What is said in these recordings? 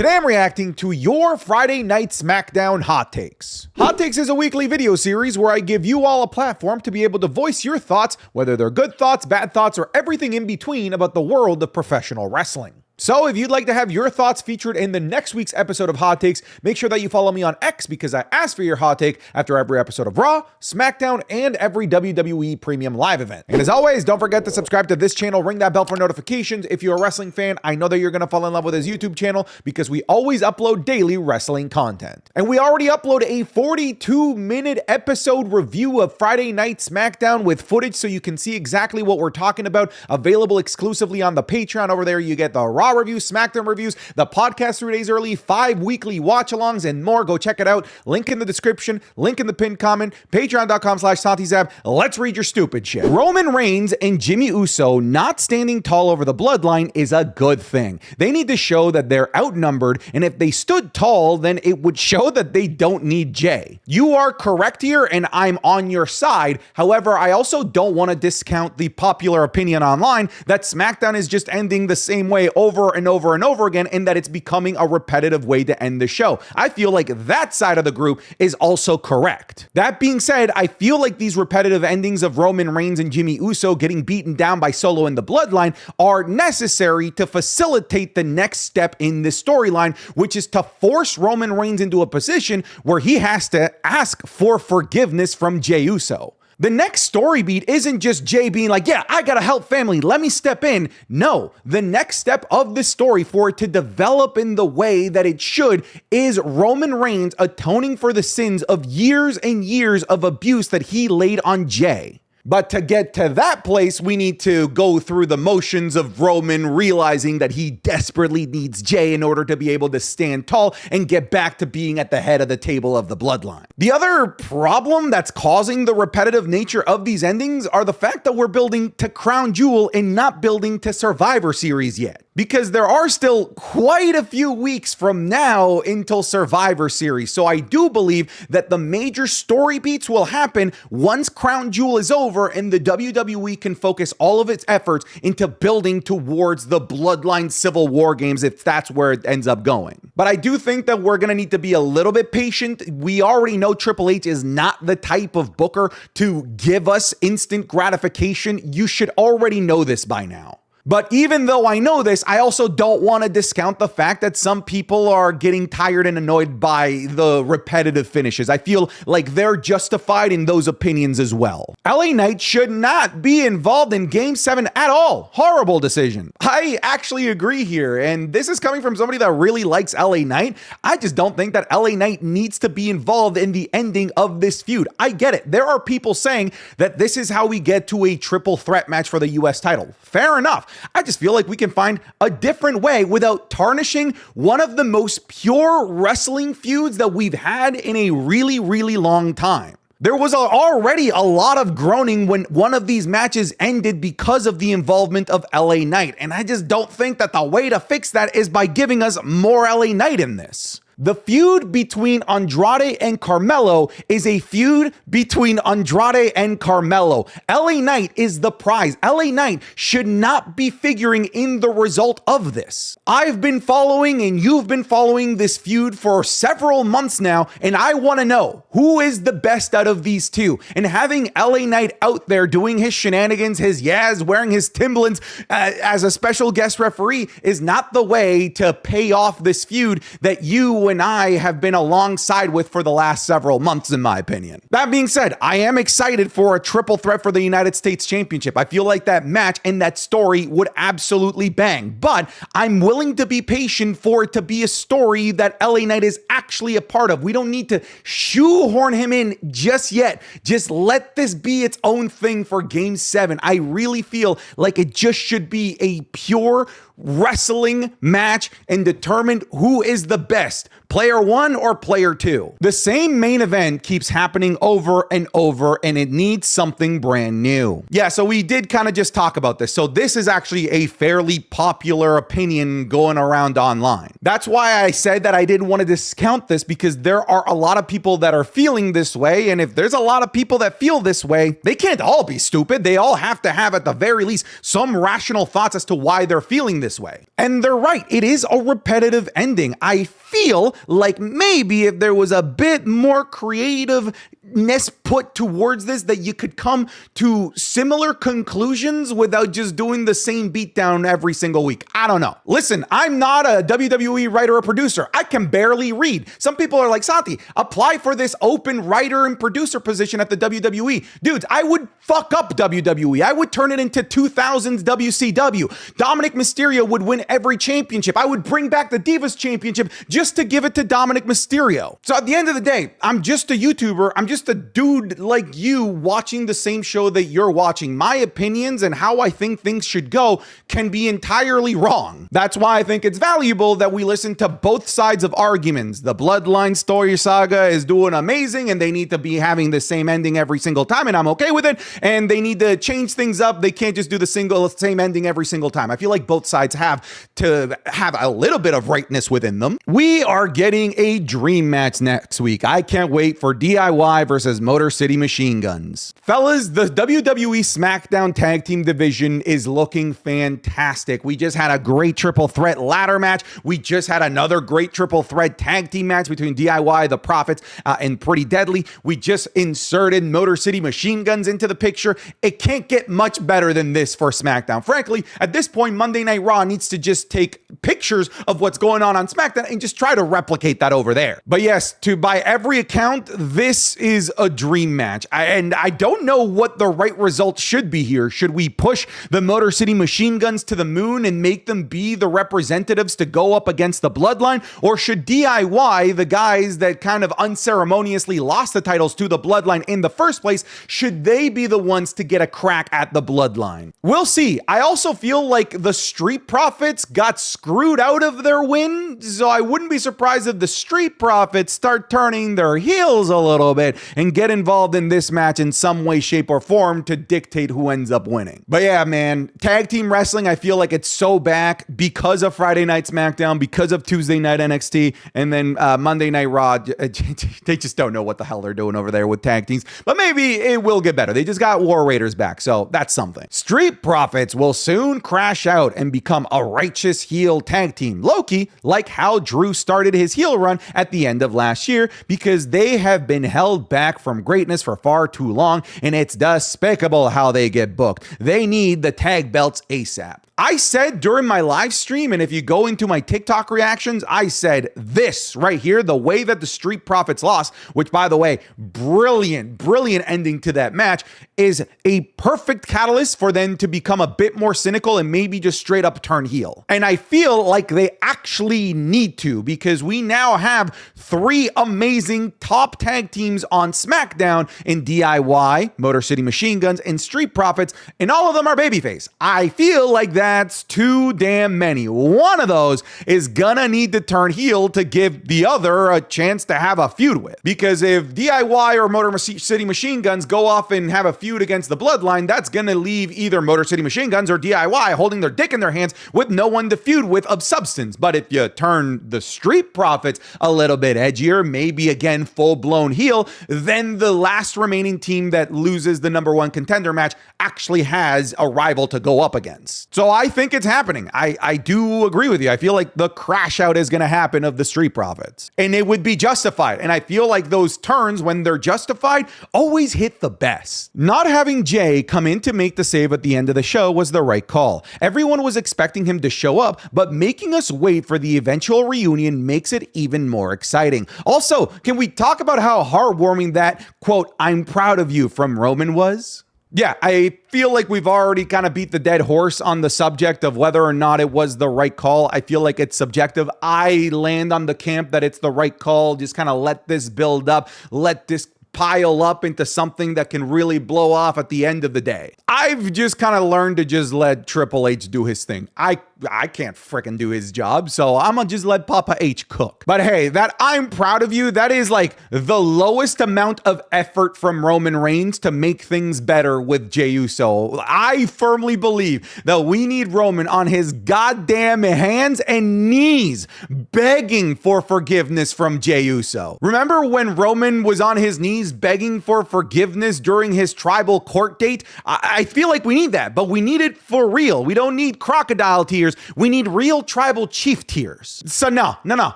Today I'm reacting to your Friday Night SmackDown Hot Takes. Hot Takes is a weekly video series where I give you all a platform to be able to voice your thoughts, whether they're good thoughts, bad thoughts, or everything in between about the world of professional wrestling. So if you'd like to have your thoughts featured in the next week's episode of Hot Takes, make sure that you follow me on X because I ask for your hot take after every episode of Raw, SmackDown, and every WWE Premium Live event. And as always, don't forget to subscribe to this channel, ring that bell for notifications. If you're a wrestling fan, I know that you're going to fall in love with this YouTube channel because we always upload daily wrestling content. And we already upload a 42-minute episode review of Friday Night SmackDown with footage so you can see exactly what we're talking about, available exclusively on the Patreon. Over there, you get the Raw reviews, SmackDown reviews, the podcast 3 days early, 5 weekly watch-alongs, and more. Go check it out. Link in the description, link in the pinned comment, patreon.com/SantiZab. Let's read your stupid shit. Roman Reigns and Jimmy Uso not standing tall over the Bloodline is a good thing. They need to show that they're outnumbered, and if they stood tall, then it would show that they don't need Jey. You are correct here, and I'm on your side. However, I also don't want to discount the popular opinion online that SmackDown is just ending the same way over and over and over again, and that it's becoming a repetitive way to end the show. I feel like that side of the group is also correct. That being said, I feel like these repetitive endings of Roman Reigns and Jimmy Uso getting beaten down by Solo and the Bloodline are necessary to facilitate the next step in this storyline, which is to force Roman Reigns into a position where he has to ask for forgiveness from Jey Uso. The next story beat isn't just Jey being like, yeah, I gotta help family, let me step in. No, the next step of the story for it to develop in the way that it should is Roman Reigns atoning for the sins of years and years of abuse that he laid on Jey. But to get to that place, we need to go through the motions of Roman realizing that he desperately needs Jey in order to be able to stand tall and get back to being at the head of the table of the Bloodline. The other problem that's causing the repetitive nature of these endings are the fact that we're building to Crown Jewel and not building to Survivor Series yet. Because there are still quite a few weeks from now until Survivor Series. So I do believe that the major story beats will happen once Crown Jewel is over and the WWE can focus all of its efforts into building towards the Bloodline Civil War games if that's where it ends up going. But I do think that we're going to need to be a little bit patient. We already know Triple H is not the type of booker to give us instant gratification. You should already know this by now. But even though I know this, I also don't want to discount the fact that some people are getting tired and annoyed by the repetitive finishes. I feel like they're justified in those opinions as well. LA Knight should not be involved in Game 7 at all. Horrible decision. I actually agree here, and this is coming from somebody that really likes LA Knight. I just don't think that LA Knight needs to be involved in the ending of this feud. I get it. There are people saying that this is how we get to a triple threat match for the US title. Fair enough. I just feel like we can find a different way without tarnishing one of the most pure wrestling feuds that we've had in a really, really long time. There was already a lot of groaning when one of these matches ended because of the involvement of LA Knight, and I just don't think that the way to fix that is by giving us more LA Knight in this. The feud between Andrade and Carmelo is a feud between Andrade and Carmelo. LA Knight is the prize. LA Knight should not be figuring in the result of this. I've been following and you've been following this feud for several months now, and I want to know who is the best out of these two. And having LA Knight out there doing his shenanigans, his Yaz, wearing his Timberlands as a special guest referee is not the way to pay off this feud that you and I have been alongside with for the last several months, in my opinion. That being said, I am excited for a triple threat for the United States Championship. I feel like that match and that story would absolutely bang, but I'm willing to be patient for it to be a story that LA Knight is actually a part of. We don't need to shoehorn him in just yet. Just let this be its own thing for Game 7. I really feel like it just should be a pure wrestling match and determine who is the best. Player 1 or Player 2? The same main event keeps happening over and over, and it needs something brand new. Yeah, so we did kind of just talk about this. So this is actually a fairly popular opinion going around online. That's why I said that I didn't want to discount this, because there are a lot of people that are feeling this way, and if there's a lot of people that feel this way, they can't all be stupid. They all have to have, at the very least, some rational thoughts as to why they're feeling this way. And they're right. It is a repetitive ending. I feel like maybe if there was a bit more creativeness put towards this, that you could come to similar conclusions without just doing the same beatdown every single week. I don't know. Listen, I'm not a WWE writer or producer. I can barely read. Some people are like, Santi, apply for this open writer and producer position at the WWE. Dudes, I would fuck up WWE. I would turn it into 2000s WCW. Dominic Mysterio would win every championship. I would bring back the Divas Championship just to give it to Dominic Mysterio. So at the end of the day, I'm just a YouTuber. I'm just a dude like you watching the same show that you're watching. My opinions and how I think things should go can be entirely wrong. That's why I think it's valuable that we listen to both sides of arguments. The Bloodline story saga is doing amazing, and they need to be having the same ending every single time, and I'm okay with it. And they need to change things up. They can't just do the same ending every single time. I feel like both sides have to have a little bit of rightness within them. We are getting a dream match next week. I can't wait for DIY versus Motor City Machine Guns. Fellas, the WWE SmackDown Tag Team division is looking fantastic. We just had a great triple threat ladder match. We just had another great triple threat tag team match between DIY, the Profits, and Pretty Deadly. We just inserted Motor City Machine Guns into the picture. It can't get much better than this for SmackDown. Frankly, at this point, Monday Night Raw needs to just take pictures of what's going on SmackDown and just try to replicate that over there. But yes, by every account, this is a dream match. I don't know what the right result should be here. Should we push the Motor City Machine Guns to the moon and make them be the representatives to go up against the Bloodline? Or should DIY, the guys that kind of unceremoniously lost the titles to the Bloodline in the first place, should they be the ones to get a crack at the Bloodline? We'll see. I also feel like the Street Profits got screwed out of their win, so I wouldn't be surprised if the Street Profits start turning their heels a little bit and get involved in this match in some way, shape, or form to dictate who ends up winning. But yeah, man, tag team wrestling, I feel like it's so back because of Friday Night SmackDown, because of Tuesday Night NXT, and then Monday Night Raw. They just don't know what the hell they're doing over there with tag teams, but maybe it will get better. They just got War Raiders back, so that's something. Street Profits will soon crash out and become a righteous heel tag team. Low-key, like how Drew started his heel run at the end of last year, because they have been held back from greatness for far too long, and it's despicable how they get booked. They need the tag belts ASAP. I said during my live stream, and if you go into my TikTok reactions, I said this right here, the way that the Street Profits lost, which by the way, brilliant ending to that match, is a perfect catalyst for them to become a bit more cynical and maybe just straight up turn heel. And I feel like they actually need to, because we now have 3 amazing top tag teams on SmackDown in DIY, Motor City Machine Guns, and Street Profits, and all of them are babyface. I feel like that's too damn many. One of those is gonna need to turn heel to give the other a chance to have a feud with. Because if DIY or Motor City Machine Guns go off and have a feud against the Bloodline, that's gonna leave either Motor City Machine Guns or DIY holding their dick in their hands with no one to feud with of substance. But if you turn the Street Profits a little bit edgier, maybe again full-blown heel, then the last remaining team that loses the #1 contender match actually has a rival to go up against. So I think it's happening. I do agree with you. I feel like the crash out is going to happen of the Street Profits, and it would be justified. And I feel like those turns, when they're justified, always hit the best. Not having Jay come in to make the save at the end of the show was the right call. Everyone was expecting him to show up, but making us wait for the eventual reunion makes it even more exciting. Also, can we talk about how heartwarming that quote, "I'm proud of you" from Roman was? Yeah, I feel like we've already kind of beat the dead horse on the subject of whether or not it was the right call. I feel like it's subjective. I land on the camp that it's the right call. Just kind of let this build up, let this pile up into something that can really blow off at the end of the day. I've just kind of learned to just let Triple H do his thing. I I can't fricking do his job, so I'm gonna just let Papa H cook. But hey, that I'm proud of you, that is like the lowest amount of effort from Roman Reigns to make things better with Jey Uso. I firmly believe that we need Roman on his goddamn hands and knees begging for forgiveness from Jey Uso. Remember when Roman was on his knees begging for forgiveness during his tribal court date? I feel like we need that, but we need it for real. We don't need crocodile tears. We need real tribal chief tears. So no,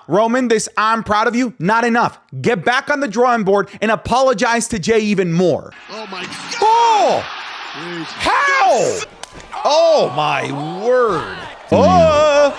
Roman, this I'm proud of you, not enough. Get back on the drawing board and apologize to Jey even more. Oh my God. Oh! How? Oh my word. Oh,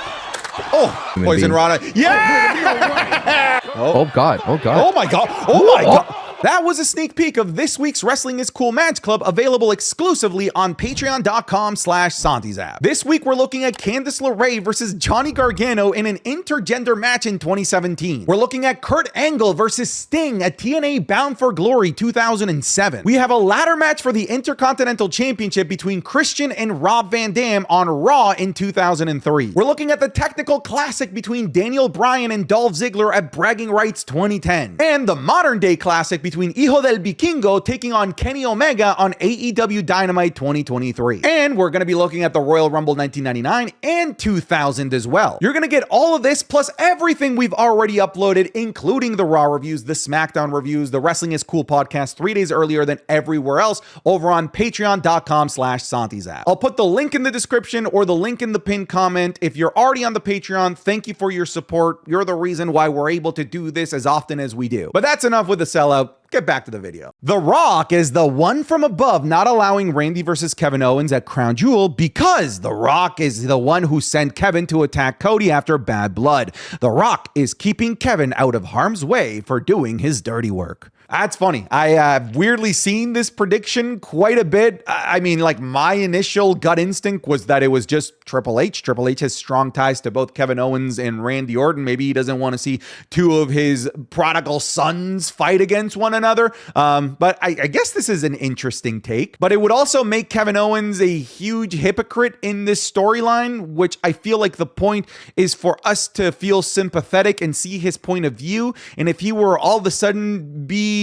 Poison Rana. Yeah! Oh God. Oh my God. Oh my God. That was a sneak peek of this week's Wrestling is Cool Match Club, available exclusively on patreon.com/SantiZap. This week, we're looking at Candace Laray versus Johnny Gargano in an intergender match in 2017. We're looking at Kurt Angle versus Sting at TNA Bound for Glory 2007. We have a ladder match for the Intercontinental Championship between Christian and Rob Van Dam on Raw in 2003. We're looking at the Technical Classic between Daniel Bryan and Dolph Ziggler at Bragging Rights 2010. And the Modern Day Classic between Hijo del Vikingo taking on Kenny Omega on AEW Dynamite 2023. And we're going to be looking at the Royal Rumble 1999 and 2000 as well. You're going to get all of this plus everything we've already uploaded, including the Raw reviews, the SmackDown reviews, the Wrestling is Cool podcast 3 days earlier than everywhere else over on patreon.com/SantiZap. I'll put the link in the description or the link in the pinned comment. If you're already on the Patreon, thank you for your support. You're the reason why we're able to do this as often as we do. But that's enough with the sellout. Get back to the video. The Rock is the one from above not allowing Randy versus Kevin Owens at Crown Jewel because The Rock is the one who sent Kevin to attack Cody after Bad Blood. The Rock is keeping Kevin out of harm's way for doing his dirty work. That's funny. I have weirdly seen this prediction quite a bit. I mean, like, my initial gut instinct was that it was just Triple H. Triple H has strong ties to both Kevin Owens and Randy Orton. Maybe he doesn't want to see two of his prodigal sons fight against one another. But I guess this is an interesting take. But it would also make Kevin Owens a huge hypocrite in this storyline, which I feel like the point is for us to feel sympathetic and see his point of view. And if he were all of a sudden be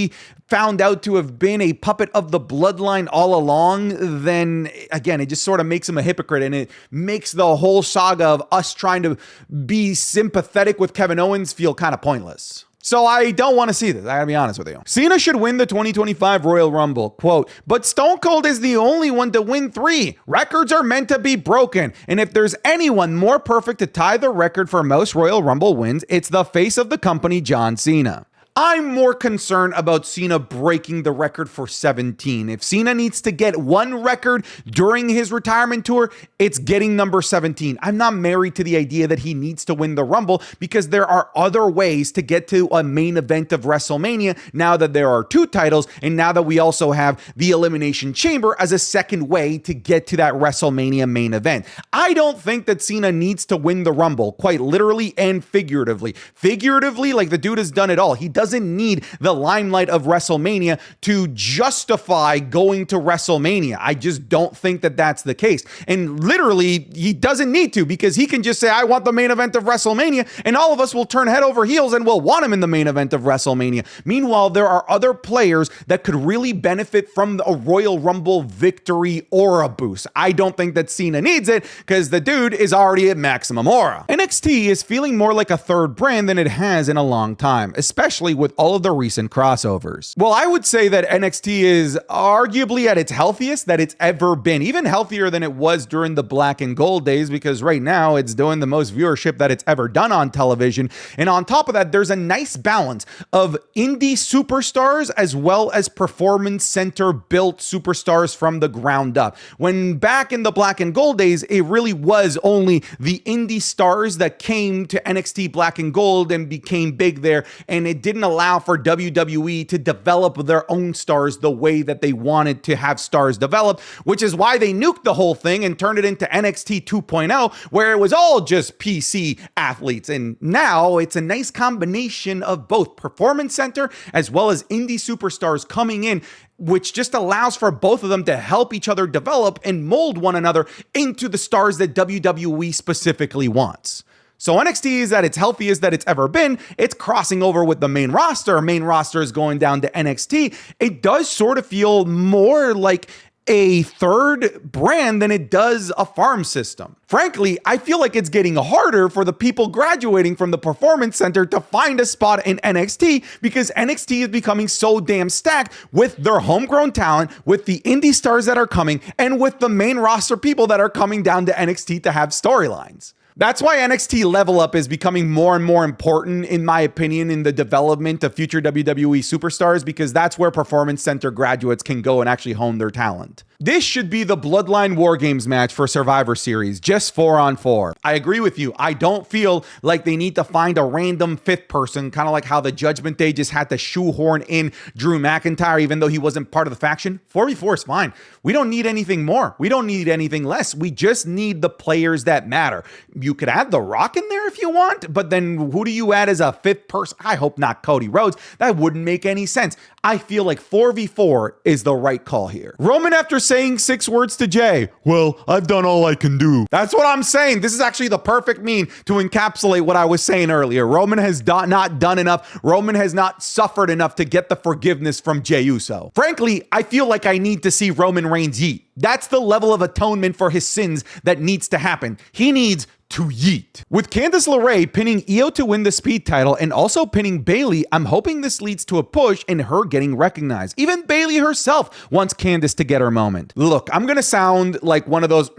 found out to have been a puppet of the Bloodline all along, then again, it just sort of makes him a hypocrite, and it makes the whole saga of us trying to be sympathetic with Kevin Owens feel kind of pointless. So I don't want to see this. I gotta be honest with you. Cena should win the 2025 Royal Rumble. Quote, but Stone Cold is the only one to win 3. Records are meant to be broken. And if there's anyone more perfect to tie the record for most Royal Rumble wins, it's the face of the company, John Cena. I'm more concerned about Cena breaking the record for 17. If Cena needs to get one record during his retirement tour, it's getting number 17. I'm not married to the idea that he needs to win the Rumble because there are other ways to get to a main event of WrestleMania now that there are 2 titles and now that we also have the Elimination Chamber as a second way to get to that WrestleMania main event. I don't think that Cena needs to win the Rumble, quite literally and figuratively. Figuratively, like, the dude has done it all. He doesn't need the limelight of WrestleMania to justify going to WrestleMania. I just don't think that that's the case. And literally, he doesn't need to, because he can just say, I want the main event of WrestleMania, and all of us will turn head over heels and we'll want him in the main event of WrestleMania. Meanwhile, there are other players that could really benefit from a Royal Rumble victory aura boost. I don't think that Cena needs it because the dude is already at maximum aura. NXT is feeling more like a third brand than it has in a long time, especially with all of the recent crossovers. Well, I would say that NXT is arguably at its healthiest that it's ever been, even healthier than it was during the Black and Gold days, because right now it's doing the most viewership that it's ever done on television. And on top of that, there's a nice balance of indie superstars as well as performance center built superstars from the ground up. When back in the Black and Gold days, it really was only the indie stars that came to NXT Black and Gold and became big there, and it didn't didn't allow for WWE to develop their own stars the way that they wanted to have stars develop, which is why they nuked the whole thing and turned it into NXT 2.0, where it was all just PC athletes. And now it's a nice combination of both Performance Center as well as indie superstars coming in, which just allows for both of them to help each other develop and mold one another into the stars that WWE specifically wants. So NXT is at its healthiest that it's ever been. It's crossing over with the main roster. Main roster is going down to NXT. It does sort of feel more like a third brand than it does a farm system. Frankly, I feel like it's getting harder for the people graduating from the Performance Center to find a spot in NXT because NXT is becoming so damn stacked with their homegrown talent, with the indie stars that are coming, and with the main roster people that are coming down to NXT to have storylines. That's why NXT Level Up is becoming more and more important, in my opinion, in the development of future WWE superstars, because that's where Performance Center graduates can go and actually hone their talent. This should be the Bloodline War Games match for Survivor Series, just 4-on-4. I agree with you. I don't feel like they need to find a random fifth person, kind of like how the Judgment Day just had to shoehorn in Drew McIntyre, even though he wasn't part of the faction. 4v4 is fine. We don't need anything more. We don't need anything less. We just need the players that matter. You could add The Rock in there if you want, but then who do you add as a fifth person? I hope not Cody Rhodes. That wouldn't make any sense. I feel like 4v4 is the right call here. Roman, after saying 6 words to Jey, well, I've done all I can do. That's what I'm saying. This is actually the perfect meme to encapsulate what I was saying earlier. Roman has not done enough. Roman has not suffered enough to get the forgiveness from Jey Uso. Frankly, I feel like I need to see Roman Reigns yeet. That's the level of atonement for his sins that needs to happen. He needs to yeet. With Candace Laray pinning Io to win the Speed title and also pinning Bayley, I'm hoping this leads to a push in her getting recognized. Even Bayley herself wants Candace to get her moment. Look, I'm gonna sound like one of those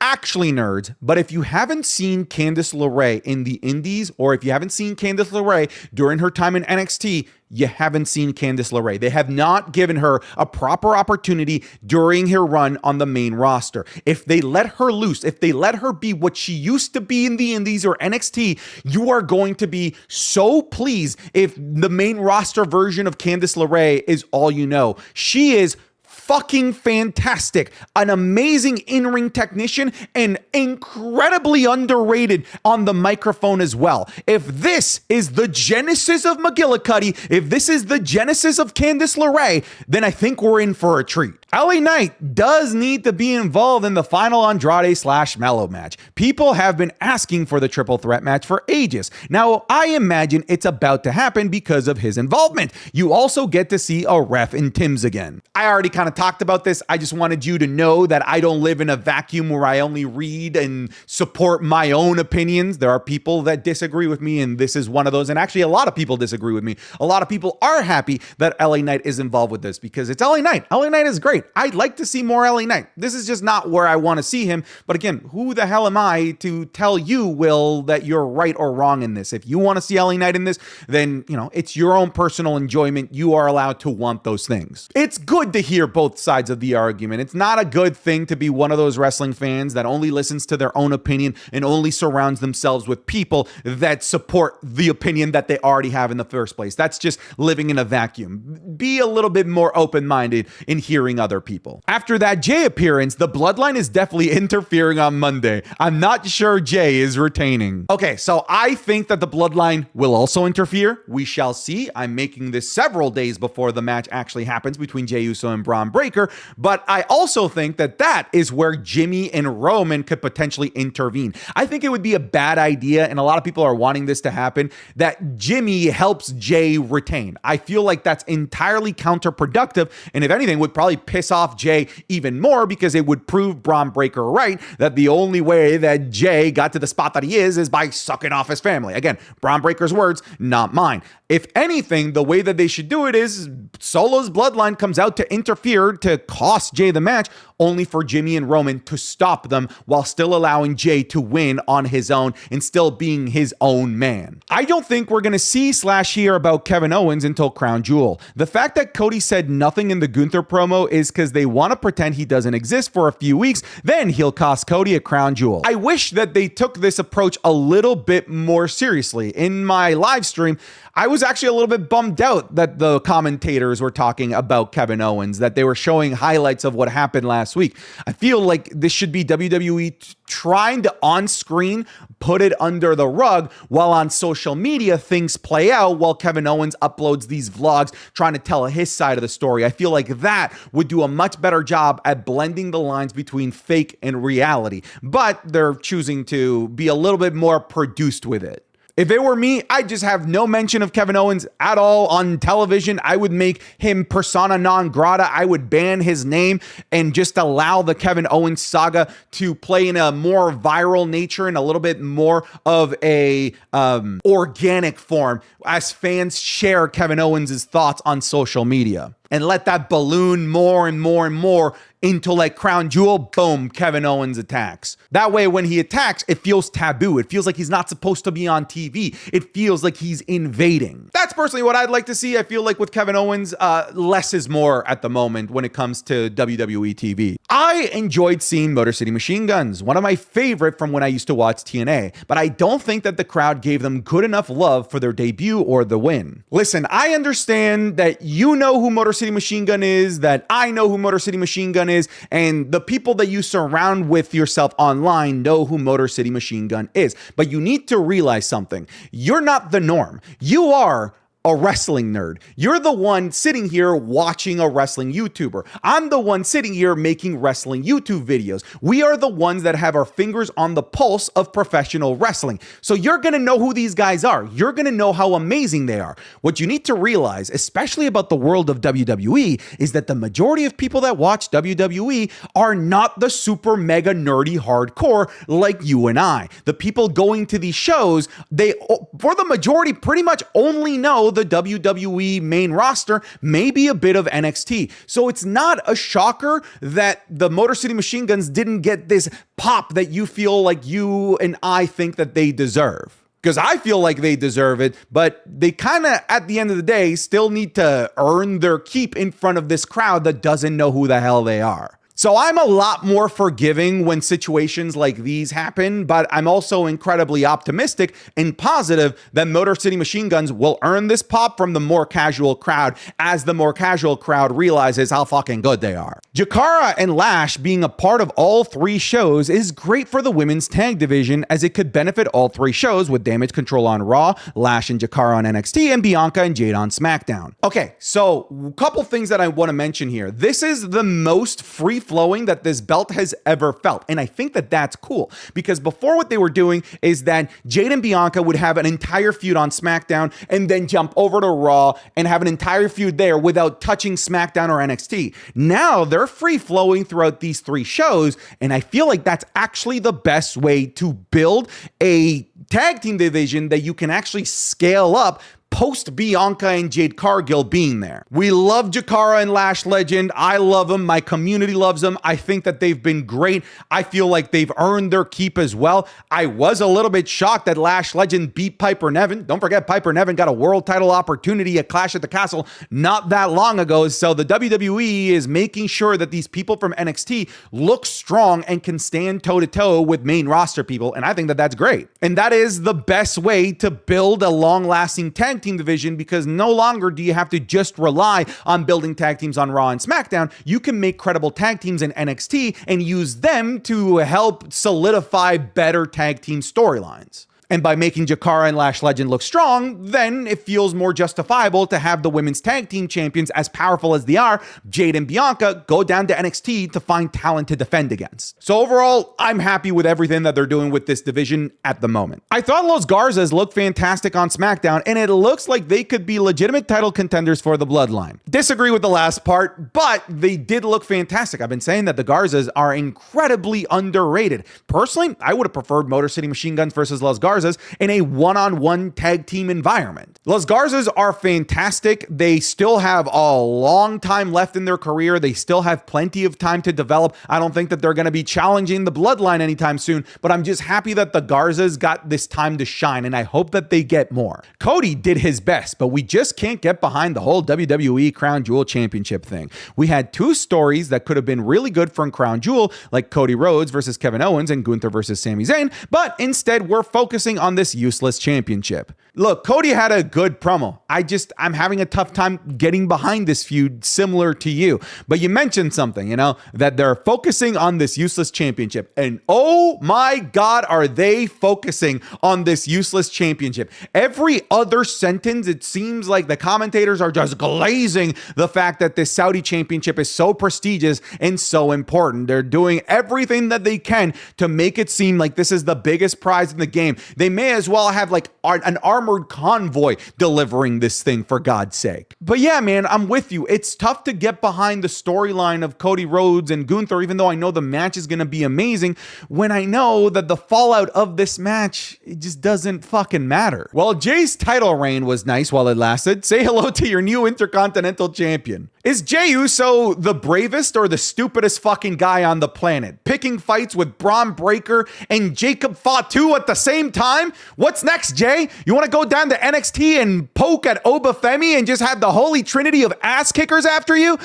actually nerds, but if you haven't seen Candace Laray in the indies, or if you haven't seen Candace Laray during her time in NXT, you haven't seen Candace Laray. They have not given her a proper opportunity during her run on the main roster. If they let her loose, if they let her be what she used to be in the indies or NXT, you are going to be so pleased if the main roster version of Candace Laray is all you know. She is fucking fantastic, an amazing in-ring technician, and incredibly underrated on the microphone as well. If this is the genesis of McGillicuddy, if this is the genesis of Candace Laray, then I think we're in for a treat. LA Knight does need to be involved in the final Andrade/Mello match. People have been asking for the triple threat match for ages. Now, I imagine it's about to happen because of his involvement. You also get to see a ref in Tim's again. I already kind of talked about this. I just wanted you to know that I don't live in a vacuum where I only read and support my own opinions. There are people that disagree with me, and this is one of those. And actually, a lot of people disagree with me. A lot of people are happy that LA Knight is involved with this because it's LA Knight. LA Knight is great. I'd like to see more LA Knight. This is just not where I want to see him. But again, who the hell am I to tell you, Will, that you're right or wrong in this? If you want to see LA Knight in this, then, it's your own personal enjoyment. You are allowed to want those things. It's good to hear both sides of the argument. It's not a good thing to be one of those wrestling fans that only listens to their own opinion and only surrounds themselves with people that support the opinion that they already have in the first place. That's just living in a vacuum. Be a little bit more open-minded in hearing other people. After that Jey appearance, the Bloodline is definitely interfering on Monday. I'm not sure Jey is retaining. Okay, so I think that the Bloodline will also interfere. We shall see. I'm making this several days before the match actually happens between Jey Uso and Braun Breaker, but I also think that is where Jimmy and Roman could potentially intervene. I think it would be a bad idea, and a lot of people are wanting this to happen, that Jimmy helps Jey retain. I feel like that's entirely counterproductive, and if anything, would probably piss off Jey even more because it would prove Braun Breaker right that the only way that Jey got to the spot that he is by sucking off his family. Again, Braun Breaker's words, not mine. If anything, the way that they should do it is Solo's Bloodline comes out to interfere to cost Jey the match, only for Jimmy and Roman to stop them while still allowing Jey to win on his own and still being his own man. I don't think we're going to see/hear about Kevin Owens until Crown Jewel. The fact that Cody said nothing in the Gunther promo is because they want to pretend he doesn't exist for a few weeks, then he'll cost Cody a Crown Jewel. I wish that they took this approach a little bit more seriously. In my live stream, I was actually a little bit bummed out that the commentators were talking about Kevin Owens, that they were showing highlights of what happened last week. I feel like this should be WWE trying to on screen put it under the rug, while on social media things play out while Kevin Owens uploads these vlogs trying to tell his side of the story. I feel like that would do a much better job at blending the lines between fake and reality, but they're choosing to be a little bit more produced with it. If it were me, I'd just have no mention of Kevin Owens at all on television. I would make him persona non grata. I would ban his name and just allow the Kevin Owens saga to play in a more viral nature and a little bit more of a organic form as fans share Kevin Owens' thoughts on social media. And let that balloon more and more and more into like Crown Jewel, boom, Kevin Owens attacks. That way, when he attacks, it feels taboo. It feels like he's not supposed to be on TV. It feels like he's invading. That's personally what I'd like to see. I feel like with Kevin Owens, less is more at the moment when it comes to WWE TV. I enjoyed seeing Motor City Machine Guns, one of my favorite from when I used to watch TNA, but I don't think that the crowd gave them good enough love for their debut or the win. Listen, I understand that you know who Motor City Machine Gun is, that I know who Motor City Machine Gun is, and the people that you surround with yourself online know who Motor City Machine Gun is. But you need to realize something. You're not the norm. You are a wrestling nerd. You're the one sitting here watching a wrestling YouTuber. I'm the one sitting here making wrestling YouTube videos. We are the ones that have our fingers on the pulse of professional wrestling. So you're going to know who these guys are. You're going to know how amazing they are. What you need to realize, especially about the world of WWE, is that the majority of people that watch WWE are not the super mega nerdy hardcore like you and I. The people going to these shows, they, for the majority, pretty much only know the WWE main roster, maybe a bit of NXT. So it's not a shocker that the Motor City Machine Guns didn't get this pop that you feel like you and I think that they deserve. Because I feel like they deserve it, but they kind of, at the end of the day, still need to earn their keep in front of this crowd that doesn't know who the hell they are. So I'm a lot more forgiving when situations like these happen, but I'm also incredibly optimistic and positive that Motor City Machine Guns will earn this pop from the more casual crowd as the more casual crowd realizes how fucking good they are. Jakara and Lash being a part of all three shows is great for the women's tag division, as it could benefit all three shows with Damage Control on Raw, Lash and Jakara on NXT, and Bianca and Jade on SmackDown. Okay, so a couple things that I want to mention here. This is the most free-flowing that this belt has ever felt, and I think that that's cool, because before what they were doing is that Jade and Bianca would have an entire feud on SmackDown and then jump over to Raw and have an entire feud there without touching SmackDown or NXT. Now they're free-flowing throughout these three shows, and I feel like that's actually the best way to build a tag team division that you can actually scale up post Bianca and Jade Cargill being there. We love Jakara and Lash Legend. I love them. My community loves them. I think that they've been great. I feel like they've earned their keep as well. I was a little bit shocked that Lash Legend beat Piper Niven. Don't forget, Piper Niven got a world title opportunity at Clash at the Castle not that long ago. So the WWE is making sure that these people from NXT look strong and can stand toe-to-toe with main roster people. And I think that that's great. And that is the best way to build a long-lasting tag team division, because no longer do you have to just rely on building tag teams on Raw and SmackDown. You can make credible tag teams in NXT and use them to help solidify better tag team storylines. And by making Jakara and Lash Legend look strong, then it feels more justifiable to have the women's tag team champions, as powerful as they are, Jade and Bianca, go down to NXT to find talent to defend against. So overall, I'm happy with everything that they're doing with this division at the moment. I thought Los Garzas looked fantastic on SmackDown, and it looks like they could be legitimate title contenders for the Bloodline. Disagree with the last part, but they did look fantastic. I've been saying that the Garzas are incredibly underrated. Personally, I would have preferred Motor City Machine Guns versus Los Garzas in a one-on-one tag team environment. Los Garzas are fantastic. They still have a long time left in their career. They still have plenty of time to develop. I don't think that they're going to be challenging the Bloodline anytime soon, but I'm just happy that the Garzas got this time to shine, and I hope that they get more. Cody did his best, but we just can't get behind the whole WWE Crown Jewel Championship thing. We had two stories that could have been really good for Crown Jewel, like Cody Rhodes versus Kevin Owens and Gunther versus Sami Zayn, but instead we're focusing on this useless championship. Look, Cody had a good promo. I'm having a tough time getting behind this feud, similar to you. But you mentioned something, that they're focusing on this useless championship. And oh my God, are they focusing on this useless championship? Every other sentence, it seems like the commentators are just glazing the fact that this Saudi championship is so prestigious and so important. They're doing everything that they can to make it seem like this is the biggest prize in the game. They may as well have like an armored convoy delivering this thing, for God's sake. But yeah, man, I'm with you. It's tough to get behind the storyline of Cody Rhodes and Gunther, even though I know the match is going to be amazing, when I know that the fallout of this match, it just doesn't fucking matter. Well, Jay's title reign was nice while it lasted. Say hello to your new Intercontinental Champion. Is Jey Uso the bravest or the stupidest fucking guy on the planet? Picking fights with Braun Breaker and Jacob Fatu at the same time? What's next, Jay? You want to go down to NXT and poke at Obafemi and just have the holy trinity of ass kickers after you?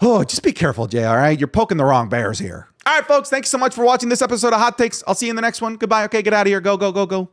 Oh, just be careful, Jay, all right? You're poking the wrong bears here. All right, folks, thanks so much for watching this episode of Hot Takes. I'll see you in the next one. Goodbye. Okay, get out of here. Go, go, go, go.